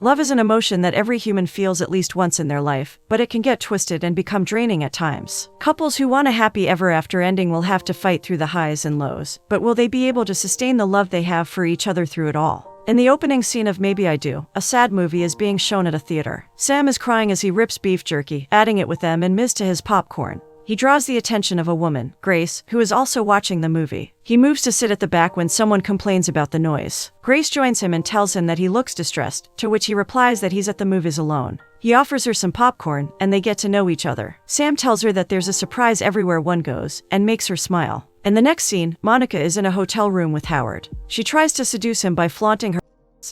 Love is an emotion that every human feels at least once in their life, but it can get twisted and become draining at times. Couples who want a happy ever after ending will have to fight through the highs and lows, but will they be able to sustain the love they have for each other through it all? In the opening scene of Maybe I Do, a sad movie is being shown at a theater. Sam is crying as he rips beef jerky, adding it with M&Ms to his popcorn. He draws the attention of a woman, Grace, who is also watching the movie. He moves to sit at the back when someone complains about the noise. Grace joins him and tells him that he looks distressed, to which he replies that he's at the movies alone. He offers her some popcorn, and they get to know each other. Sam tells her that there's a surprise everywhere one goes, and makes her smile. In the next scene, Monica is in a hotel room with Howard. She tries to seduce him by flaunting her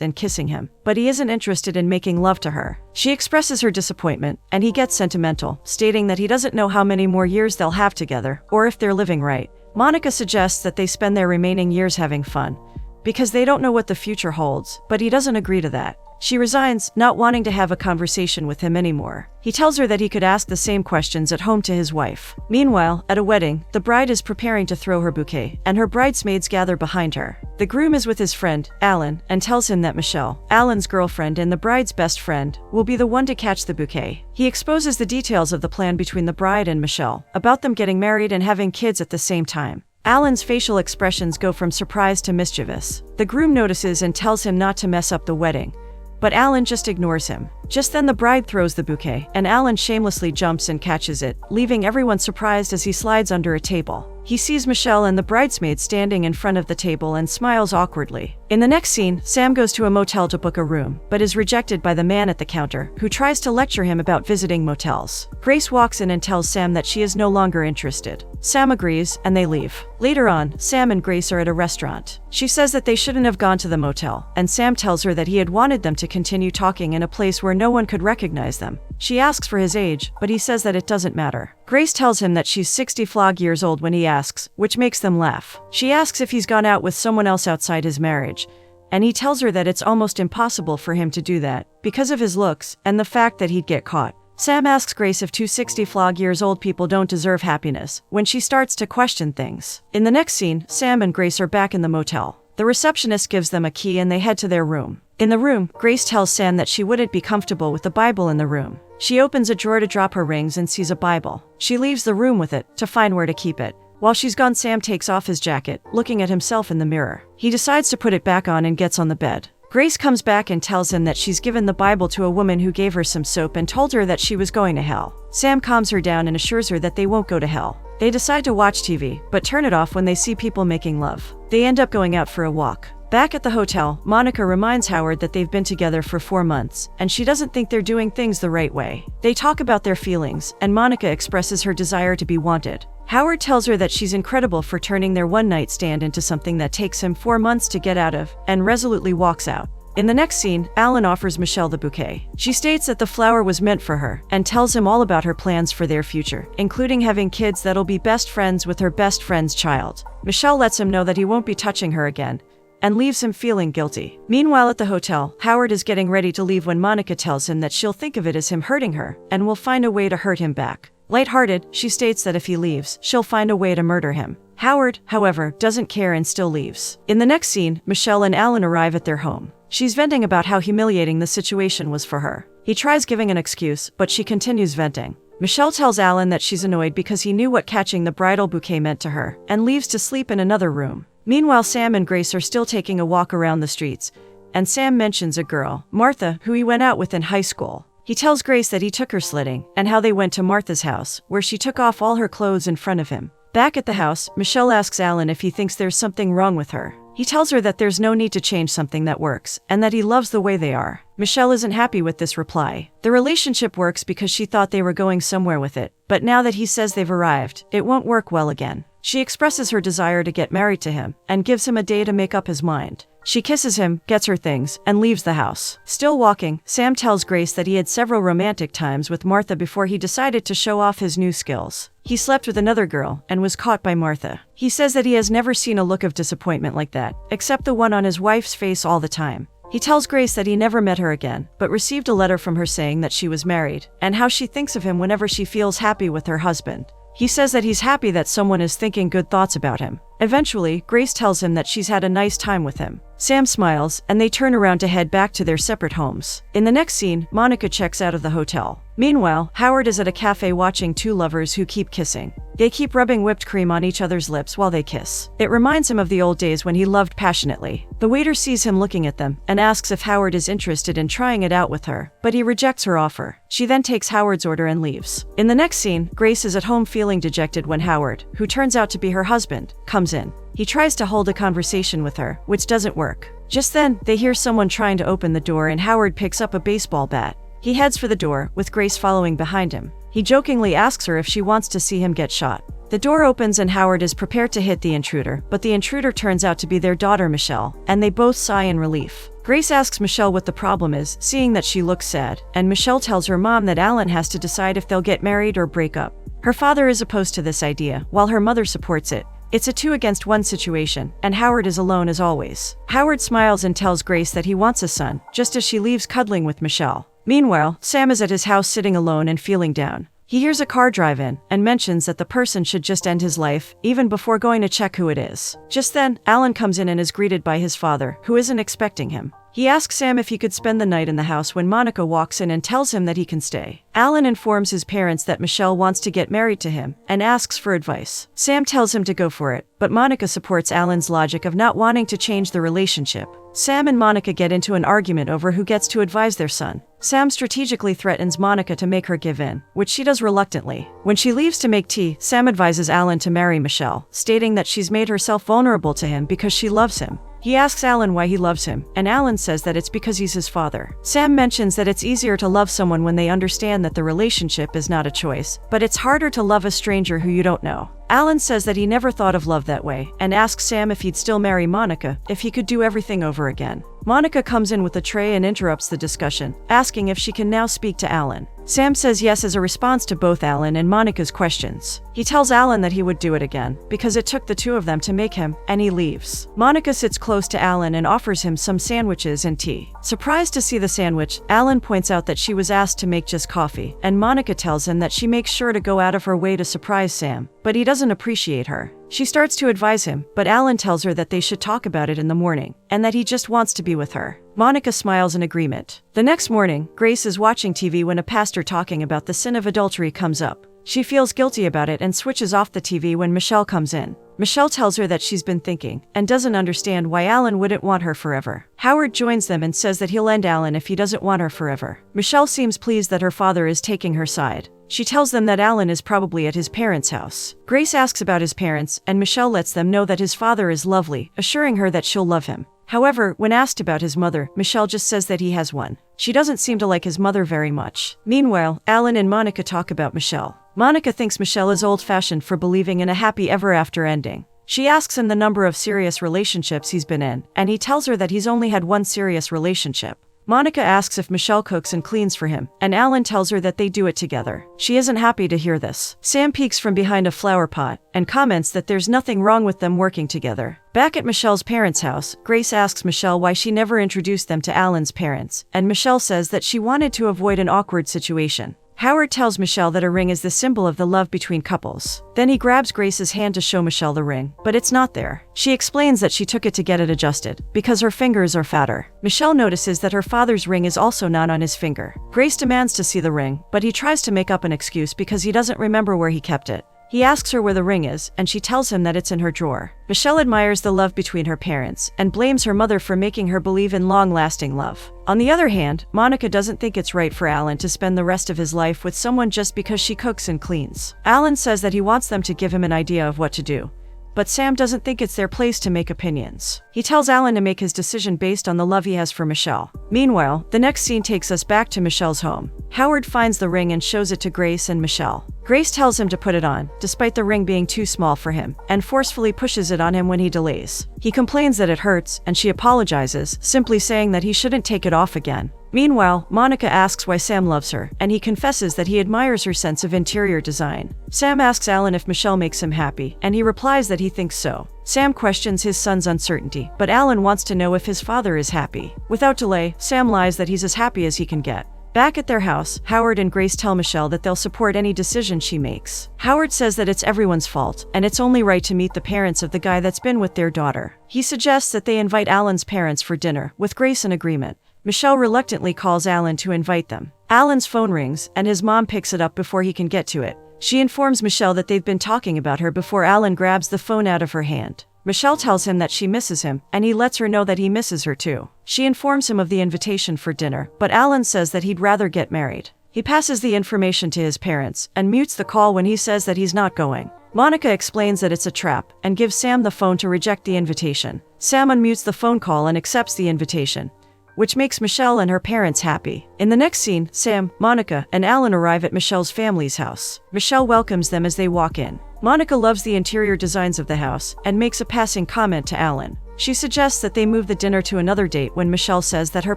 and kissing him, but he isn't interested in making love to her. She expresses her disappointment, and he gets sentimental, stating that he doesn't know how many more years they'll have together, or if they're living right. Monica suggests that they spend their remaining years having fun, because they don't know what the future holds, but he doesn't agree to that. She resigns, not wanting to have a conversation with him anymore. He tells her that he could ask the same questions at home to his wife. Meanwhile, at a wedding, the bride is preparing to throw her bouquet, and her bridesmaids gather behind her. The groom is with his friend, Alan, and tells him that Michelle, Alan's girlfriend and the bride's best friend, will be the one to catch the bouquet. He exposes the details of the plan between the bride and Michelle, about them getting married and having kids at the same time. Alan's facial expressions go from surprise to mischievous. The groom notices and tells him not to mess up the wedding, but Alan just ignores him. Just then the bride throws the bouquet, and Alan shamelessly jumps and catches it, leaving everyone surprised as he slides under a table. He sees Michelle and the bridesmaid standing in front of the table and smiles awkwardly. In the next scene, Sam goes to a motel to book a room, but is rejected by the man at the counter, who tries to lecture him about visiting motels. Grace walks in and tells Sam that she is no longer interested. Sam agrees, and they leave. Later on, Sam and Grace are at a restaurant. She says that they shouldn't have gone to the motel, and Sam tells her that he had wanted them to continue talking in a place where no one could recognize them. She asks for his age, but he says that it doesn't matter. Grace tells him that she's 60 years old when he asks, which makes them laugh. She asks if he's gone out with someone else outside his marriage, and he tells her that it's almost impossible for him to do that, because of his looks, and the fact that he'd get caught. Sam asks Grace if 60 years old people don't deserve happiness, when she starts to question things. In the next scene, Sam and Grace are back in the motel. The receptionist gives them a key and they head to their room. In the room, Grace tells Sam that she wouldn't be comfortable with the Bible in the room. She opens a drawer to drop her rings and sees a Bible. She leaves the room with it, to find where to keep it. While she's gone, Sam takes off his jacket, looking at himself in the mirror. He decides to put it back on and gets on the bed. Grace comes back and tells him that she's given the Bible to a woman who gave her some soap and told her that she was going to hell. Sam calms her down and assures her that they won't go to hell. They decide to watch TV, but turn it off when they see people making love. They end up going out for a walk. Back at the hotel, Monica reminds Howard that they've been together for 4 months, and she doesn't think they're doing things the right way. They talk about their feelings, and Monica expresses her desire to be wanted. Howard tells her that she's incredible for turning their one-night stand into something that takes him 4 months to get out of, and resolutely walks out. In the next scene, Alan offers Michelle the bouquet. She states that the flower was meant for her, and tells him all about her plans for their future, including having kids that'll be best friends with her best friend's child. Michelle lets him know that he won't be touching her again, and leaves him feeling guilty. Meanwhile at the hotel, Howard is getting ready to leave when Monica tells him that she'll think of it as him hurting her, and will find a way to hurt him back. Lighthearted, she states that if he leaves, she'll find a way to murder him. Howard, however, doesn't care and still leaves. In the next scene, Michelle and Alan arrive at their home. She's venting about how humiliating the situation was for her. He tries giving an excuse, but she continues venting. Michelle tells Alan that she's annoyed because he knew what catching the bridal bouquet meant to her, and leaves to sleep in another room. Meanwhile, Sam and Grace are still taking a walk around the streets, and Sam mentions a girl, Martha, who he went out with in high school. He tells Grace that he took her sledding, and how they went to Martha's house, where she took off all her clothes in front of him. Back at the house, Michelle asks Alan if he thinks there's something wrong with her. He tells her that there's no need to change something that works, and that he loves the way they are. Michelle isn't happy with this reply. The relationship works because she thought they were going somewhere with it, but now that he says they've arrived, it won't work well again. She expresses her desire to get married to him, and gives him a day to make up his mind. She kisses him, gets her things, and leaves the house. Still walking, Sam tells Grace that he had several romantic times with Martha before he decided to show off his new skills. He slept with another girl, and was caught by Martha. He says that he has never seen a look of disappointment like that, except the one on his wife's face all the time. He tells Grace that he never met her again, but received a letter from her saying that she was married, and how she thinks of him whenever she feels happy with her husband. He says that he's happy that someone is thinking good thoughts about him. Eventually, Grace tells him that she's had a nice time with him. Sam smiles, and they turn around to head back to their separate homes. In the next scene, Monica checks out of the hotel. Meanwhile, Howard is at a cafe watching two lovers who keep kissing. They keep rubbing whipped cream on each other's lips while they kiss. It reminds him of the old days when he loved passionately. The waiter sees him looking at them and asks if Howard is interested in trying it out with her, but he rejects her offer. She then takes Howard's order and leaves. In the next scene, Grace is at home feeling dejected when Howard, who turns out to be her husband, comes in. He tries to hold a conversation with her, which doesn't work. Just then, they hear someone trying to open the door and Howard picks up a baseball bat. He heads for the door, with Grace following behind him. He jokingly asks her if she wants to see him get shot. The door opens and Howard is prepared to hit the intruder, but the intruder turns out to be their daughter Michelle, and they both sigh in relief. Grace asks Michelle what the problem is, seeing that she looks sad, and Michelle tells her mom that Alan has to decide if they'll get married or break up. Her father is opposed to this idea, while her mother supports it. It's a 2-against-1 situation, and Howard is alone as always. Howard smiles and tells Grace that he wants a son, just as she leaves cuddling with Michelle. Meanwhile, Sam is at his house sitting alone and feeling down. He hears a car drive in and mentions that the person should just end his life, even before going to check who it is. Just then, Alan comes in and is greeted by his father, who isn't expecting him. He asks Sam if he could spend the night in the house when Monica walks in and tells him that he can stay. Alan informs his parents that Michelle wants to get married to him and asks for advice. Sam tells him to go for it, but Monica supports Alan's logic of not wanting to change the relationship. Sam and Monica get into an argument over who gets to advise their son. Sam strategically threatens Monica to make her give in, which she does reluctantly. When she leaves to make tea, Sam advises Alan to marry Michelle, stating that she's made herself vulnerable to him because she loves him. He asks Alan why he loves him, and Alan says that it's because he's his father. Sam mentions that it's easier to love someone when they understand that the relationship is not a choice, but it's harder to love a stranger who you don't know. Alan says that he never thought of love that way, and asks Sam if he'd still marry Monica if he could do everything over again. Monica comes in with a tray and interrupts the discussion, asking if she can now speak to Alan. Sam says yes as a response to both Alan and Monica's questions. He tells Alan that he would do it again, because it took the two of them to make him, and he leaves. Monica sits close to Alan and offers him some sandwiches and tea. Surprised to see the sandwich, Alan points out that she was asked to make just coffee, and Monica tells him that she makes sure to go out of her way to surprise Sam, but he doesn't appreciate her. She starts to advise him, but Alan tells her that they should talk about it in the morning, and that he just wants to be with her. Monica smiles in agreement. The next morning, Grace is watching TV when a pastor talking about the sin of adultery comes up. She feels guilty about it and switches off the TV when Michelle comes in. Michelle tells her that she's been thinking, and doesn't understand why Alan wouldn't want her forever. Howard joins them and says that he'll end Alan if he doesn't want her forever. Michelle seems pleased that her father is taking her side. She tells them that Alan is probably at his parents' house. Grace asks about his parents, and Michelle lets them know that his father is lovely, assuring her that she'll love him. However, when asked about his mother, Michelle just says that he has one. She doesn't seem to like his mother very much. Meanwhile, Alan and Monica talk about Michelle. Monica thinks Michelle is old-fashioned for believing in a happy ever-after ending. She asks him the number of serious relationships he's been in, and he tells her that he's only had one serious relationship. Monica asks if Michelle cooks and cleans for him, and Alan tells her that they do it together. She isn't happy to hear this. Sam peeks from behind a flower pot and comments that there's nothing wrong with them working together. Back at Michelle's parents' house, Grace asks Michelle why she never introduced them to Alan's parents, and Michelle says that she wanted to avoid an awkward situation. Howard tells Michelle that a ring is the symbol of the love between couples. Then he grabs Grace's hand to show Michelle the ring, but it's not there. She explains that she took it to get it adjusted, because her fingers are fatter. Michelle notices that her father's ring is also not on his finger. Grace demands to see the ring, but he tries to make up an excuse because he doesn't remember where he kept it. He asks her where the ring is, and she tells him that it's in her drawer. Michelle admires the love between her parents, and blames her mother for making her believe in long-lasting love. On the other hand, Monica doesn't think it's right for Alan to spend the rest of his life with someone just because she cooks and cleans. Alan says that he wants them to give him an idea of what to do, but Sam doesn't think it's their place to make opinions. He tells Alan to make his decision based on the love he has for Michelle. Meanwhile, the next scene takes us back to Michelle's home. Howard finds the ring and shows it to Grace and Michelle. Grace tells him to put it on, despite the ring being too small for him, and forcefully pushes it on him when he delays. He complains that it hurts, and she apologizes, simply saying that he shouldn't take it off again. Meanwhile, Monica asks why Sam loves her, and he confesses that he admires her sense of interior design. Sam asks Alan if Michelle makes him happy, and he replies that he thinks so. Sam questions his son's uncertainty, but Alan wants to know if his father is happy. Without delay, Sam lies that he's as happy as he can get. Back at their house, Howard and Grace tell Michelle that they'll support any decision she makes. Howard says that it's everyone's fault, and it's only right to meet the parents of the guy that's been with their daughter. He suggests that they invite Alan's parents for dinner, with Grace in agreement. Michelle reluctantly calls Alan to invite them. Alan's phone rings, and his mom picks it up before he can get to it. She informs Michelle that they've been talking about her before Alan grabs the phone out of her hand. Michelle tells him that she misses him, and he lets her know that he misses her too. She informs him of the invitation for dinner, but Alan says that he'd rather get married. He passes the information to his parents, and mutes the call when he says that he's not going. Monica explains that it's a trap, and gives Sam the phone to reject the invitation. Sam unmutes the phone call and accepts the invitation, which makes Michelle and her parents happy. In the next scene, Sam, Monica, and Alan arrive at Michelle's family's house. Michelle welcomes them as they walk in. Monica loves the interior designs of the house, and makes a passing comment to Alan. She suggests that they move the dinner to another date when Michelle says that her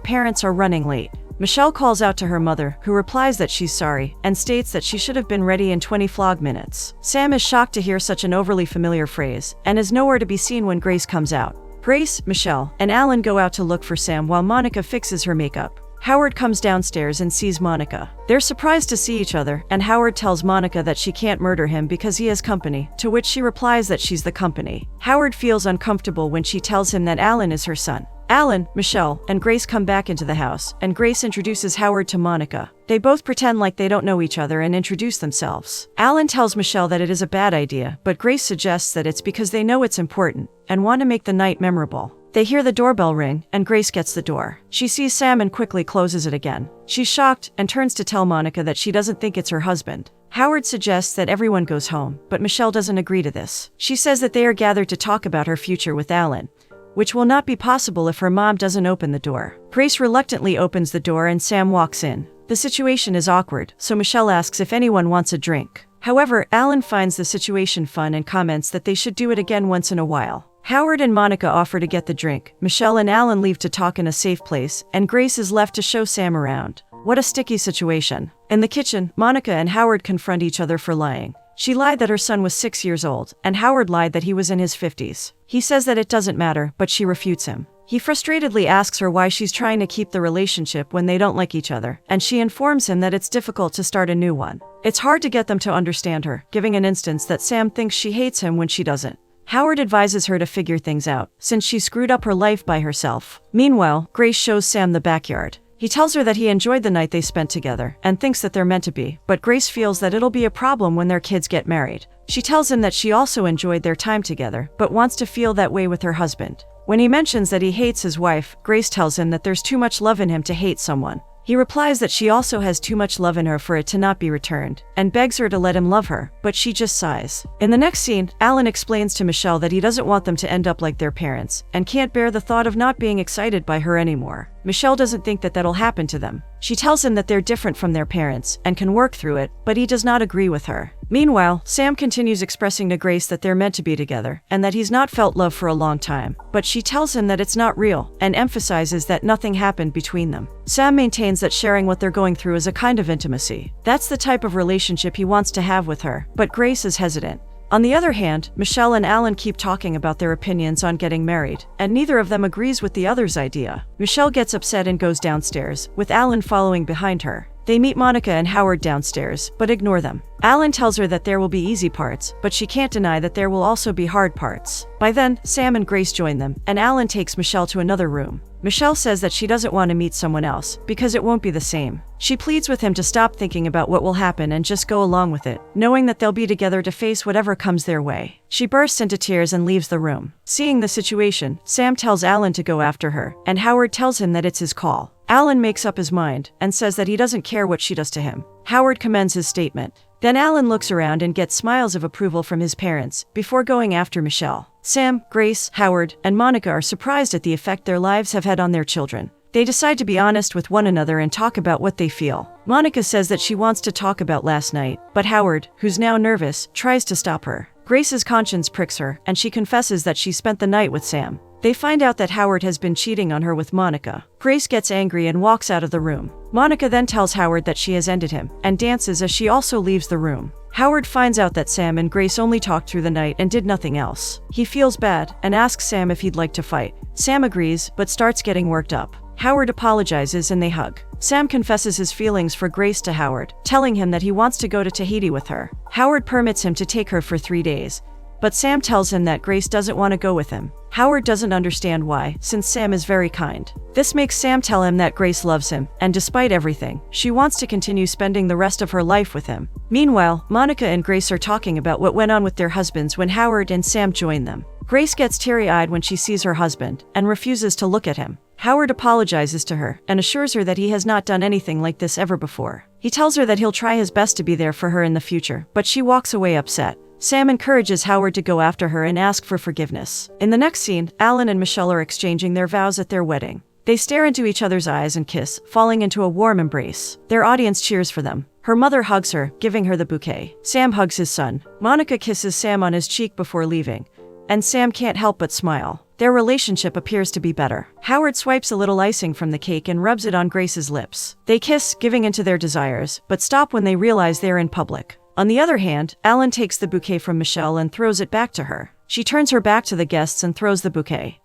parents are running late. Michelle calls out to her mother, who replies that she's sorry, and states that she should have been ready in 20 flog minutes. Sam is shocked to hear such an overly familiar phrase, and is nowhere to be seen when Grace comes out. Grace, Michelle, and Alan go out to look for Sam while Monica fixes her makeup. Howard comes downstairs and sees Monica. They're surprised to see each other, and Howard tells Monica that she can't murder him because he has company, to which she replies that she's the company. Howard feels uncomfortable when she tells him that Alan is her son. Alan, Michelle, and Grace come back into the house, and Grace introduces Howard to Monica. They both pretend like they don't know each other and introduce themselves. Alan tells Michelle that it is a bad idea, but Grace suggests that it's because they know it's important, and want to make the night memorable. They hear the doorbell ring, and Grace gets the door. She sees Sam and quickly closes it again. She's shocked, and turns to tell Monica that she doesn't think it's her husband. Howard suggests that everyone goes home, but Michelle doesn't agree to this. She says that they are gathered to talk about her future with Alan, which will not be possible if her mom doesn't open the door. Grace reluctantly opens the door and Sam walks in. The situation is awkward, so Michelle asks if anyone wants a drink. However, Alan finds the situation fun and comments that they should do it again once in a while. Howard and Monica offer to get the drink. Michelle and Alan leave to talk in a safe place, and Grace is left to show Sam around. What a sticky situation. In the kitchen, Monica and Howard confront each other for lying. She lied that her son was 6 years old, and Howard lied that he was in his 50s. He says that it doesn't matter, but she refutes him. He frustratedly asks her why she's trying to keep the relationship when they don't like each other, and she informs him that it's difficult to start a new one. It's hard to get them to understand her, giving an instance that Sam thinks she hates him when she doesn't. Howard advises her to figure things out, since she screwed up her life by herself. Meanwhile, Grace shows Sam the backyard. He tells her that he enjoyed the night they spent together, and thinks that they're meant to be, but Grace feels that it'll be a problem when their kids get married. She tells him that she also enjoyed their time together, but wants to feel that way with her husband. When he mentions that he hates his wife, Grace tells him that there's too much love in him to hate someone. He replies that she also has too much love in her for it to not be returned, and begs her to let him love her, but she just sighs. In the next scene, Alan explains to Michelle that he doesn't want them to end up like their parents, and can't bear the thought of not being excited by her anymore. Michelle doesn't think that that'll happen to them. She tells him that they're different from their parents, and can work through it, but he does not agree with her. Meanwhile, Sam continues expressing to Grace that they're meant to be together, and that he's not felt love for a long time, but she tells him that it's not real, and emphasizes that nothing happened between them. Sam maintains that sharing what they're going through is a kind of intimacy. That's the type of relationship he wants to have with her, but Grace is hesitant. On the other hand, Michelle and Alan keep talking about their opinions on getting married, and neither of them agrees with the other's idea. Michelle gets upset and goes downstairs, with Alan following behind her. They meet Monica and Howard downstairs, but ignore them. Alan tells her that there will be easy parts, but she can't deny that there will also be hard parts. By then, Sam and Grace join them, and Alan takes Michelle to another room. Michelle says that she doesn't want to meet someone else, because it won't be the same. She pleads with him to stop thinking about what will happen and just go along with it, knowing that they'll be together to face whatever comes their way. She bursts into tears and leaves the room. Seeing the situation, Sam tells Alan to go after her, and Howard tells him that it's his call. Alan makes up his mind, and says that he doesn't care what she does to him. Howard commends his statement. Then Alan looks around and gets smiles of approval from his parents, before going after Michelle. Sam, Grace, Howard, and Monica are surprised at the effect their lives have had on their children. They decide to be honest with one another and talk about what they feel. Monica says that she wants to talk about last night, but Howard, who's now nervous, tries to stop her. Grace's conscience pricks her, and she confesses that she spent the night with Sam. They find out that Howard has been cheating on her with Monica. Grace gets angry and walks out of the room. Monica then tells Howard that she has ended him, and dances as she also leaves the room. Howard finds out that Sam and Grace only talked through the night and did nothing else. He feels bad, and asks Sam if he'd like to fight. Sam agrees, but starts getting worked up. Howard apologizes and they hug. Sam confesses his feelings for Grace to Howard, telling him that he wants to go to Tahiti with her. Howard permits him to take her for 3 days, but Sam tells him that Grace doesn't want to go with him. Howard doesn't understand why, since Sam is very kind. This makes Sam tell him that Grace loves him, and despite everything, she wants to continue spending the rest of her life with him. Meanwhile, Monica and Grace are talking about what went on with their husbands when Howard and Sam join them. Grace gets teary-eyed when she sees her husband, and refuses to look at him. Howard apologizes to her, and assures her that he has not done anything like this ever before. He tells her that he'll try his best to be there for her in the future, but she walks away upset. Sam encourages Howard to go after her and ask for forgiveness. In the next scene, Alan and Michelle are exchanging their vows at their wedding. They stare into each other's eyes and kiss, falling into a warm embrace. Their audience cheers for them. Her mother hugs her, giving her the bouquet. Sam hugs his son. Monica kisses Sam on his cheek before leaving, and Sam can't help but smile. Their relationship appears to be better. Howard swipes a little icing from the cake and rubs it on Grace's lips. They kiss, giving into their desires, but stop when they realize they're in public. On the other hand, Alan takes the bouquet from Michelle and throws it back to her. She turns her back to the guests and throws the bouquet.